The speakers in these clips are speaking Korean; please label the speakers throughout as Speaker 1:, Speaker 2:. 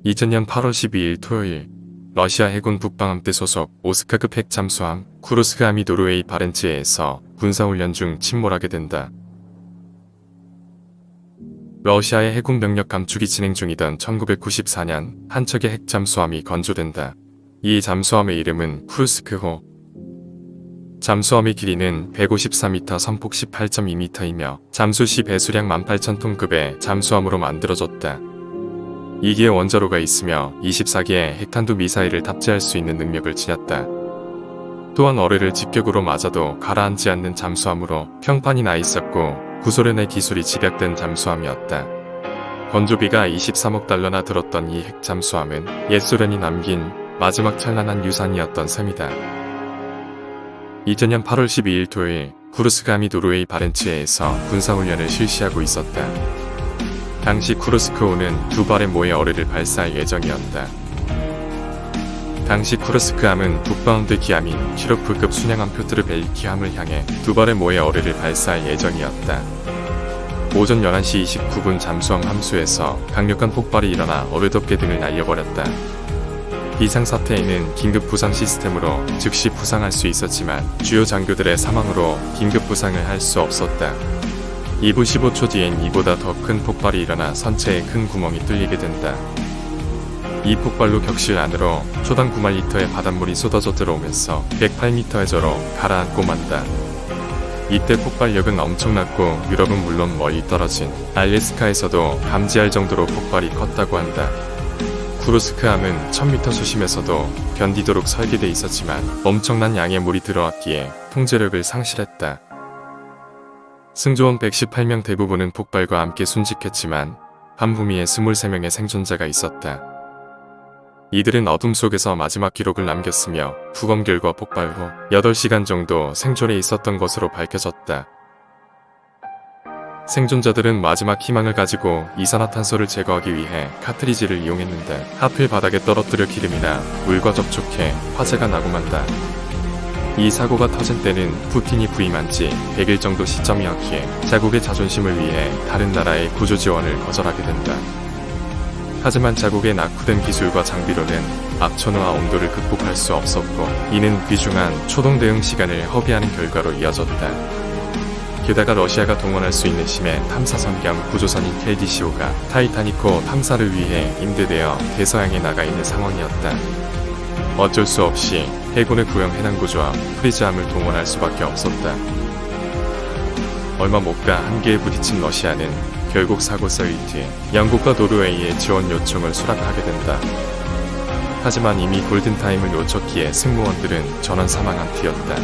Speaker 1: 2000년 8월 12일 토요일 러시아 해군 북방함대 소속 오스카급 핵 잠수함 쿠르스크함이 노르웨이 바렌츠해에서 군사훈련 중 침몰하게 된다. 러시아의 해군 병력 감축이 진행 중이던 1994년 한 척의 핵 잠수함이 건조된다. 이 잠수함의 이름은 쿠르스크호. 잠수함의 길이는 154m, 선폭 18.2m이며 잠수 시 배수량 18,000톤급의 잠수함으로 만들어졌다. 2기의 원자로가 있으며 24개의 핵탄두 미사일을 탑재할 수 있는 능력을 지녔다. 또한 어뢰를 직격으로 맞아도 가라앉지 않는 잠수함으로 평판이 나 있었고 구소련의 기술이 집약된 잠수함이었다. 건조비가 23억 달러나 들었던 이 핵 잠수함은 옛 소련이 남긴 마지막 찬란한 유산이었던 셈이다. 2000년 8월 12일 토요일 쿠르스크함이 노르웨이 바렌츠해에서 군사훈련을 실시하고 있었다. 당시 쿠르스크호는 2발의 모의 어뢰를 발사할 예정이었다. 당시 쿠르스크함은 북방함대 기함인 키로프급 순양함 표트르 벨기함을 향해 2발의 모의 어뢰를 발사할 예정이었다. 오전 11시 29분 잠수함 함수에서 강력한 폭발이 일어나 어뢰덮개 등을 날려버렸다. 비상사태에는 긴급 부상 시스템으로 즉시 부상할 수 있었지만 주요 장교들의 사망으로 긴급 부상을 할 수 없었다. 2분 15초 뒤엔 이보다 더 큰 폭발이 일어나 선체에 큰 구멍이 뚫리게 된다. 이 폭발로 격실 안으로 초당 9만 리터의 바닷물이 쏟아져 들어오면서 108m 해저로 가라앉고 만다. 이때 폭발력은 엄청났고 유럽은 물론 멀리 떨어진 알래스카에서도 감지할 정도로 폭발이 컸다고 한다. 쿠르스크함은 1000m 수심에서도 견디도록 설계돼 있었지만 엄청난 양의 물이 들어왔기에 통제력을 상실했다. 승조원 118명 대부분은 폭발과 함께 순직했지만 한부미에 23명의 생존자가 있었다. 이들은 어둠 속에서 마지막 기록을 남겼으며 부검 결과 폭발 후 8시간 정도 생존해 있었던 것으로 밝혀졌다. 생존자들은 마지막 희망을 가지고 이산화탄소를 제거하기 위해 카트리지를 이용했는데 하필 바닥에 떨어뜨려 기름이나 물과 접촉해 화재가 나고 만다. 이 사고가 터진 때는 푸틴이 부임한 지 100일 정도 시점이었기에 자국의 자존심을 위해 다른 나라의 구조 지원을 거절하게 된다. 하지만 자국의 낙후된 기술과 장비로는 악천후와 온도를 극복할 수 없었고 이는 귀중한 초동 대응 시간을 허비하는 결과로 이어졌다. 게다가 러시아가 동원할 수 있는 심해 탐사선 겸 구조선인 켈디시오가 타이타닉호 탐사를 위해 임대되어 대서양에 나가 있는 상황이었다. 어쩔 수 없이 해군의 구형 해난구조함 프리즈함을 동원할 수밖에 없었다. 얼마 못 가 한계에 부딪힌 러시아는 결국 사고 서일 뒤에 영국과 노르웨이의 지원 요청을 수락하게 된다. 하지만 이미 골든타임을 놓쳤기에 승무원들은 전원 사망한 뒤였다.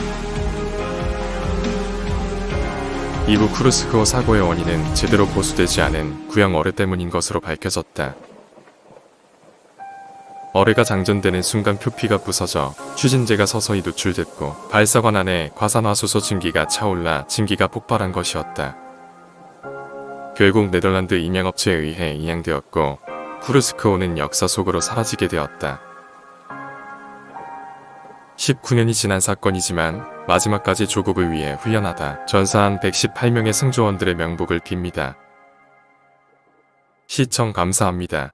Speaker 1: 이후 쿠르스크호 사고의 원인은 제대로 보수되지 않은 구형 어뢰 때문인 것으로 밝혀졌다. 어뢰가 장전되는 순간 표피가 부서져 추진제가 서서히 노출됐고 발사관 안에 과산화수소 증기가 차올라 증기가 폭발한 것이었다. 결국 네덜란드 임양업체에 의해 인양되었고 쿠르스크호는 역사 속으로 사라지게 되었다. 19년이 지난 사건이지만 마지막까지 조국을 위해 훈련하다 전사한 118명의 승조원들의 명복을 빕니다. 시청 감사합니다.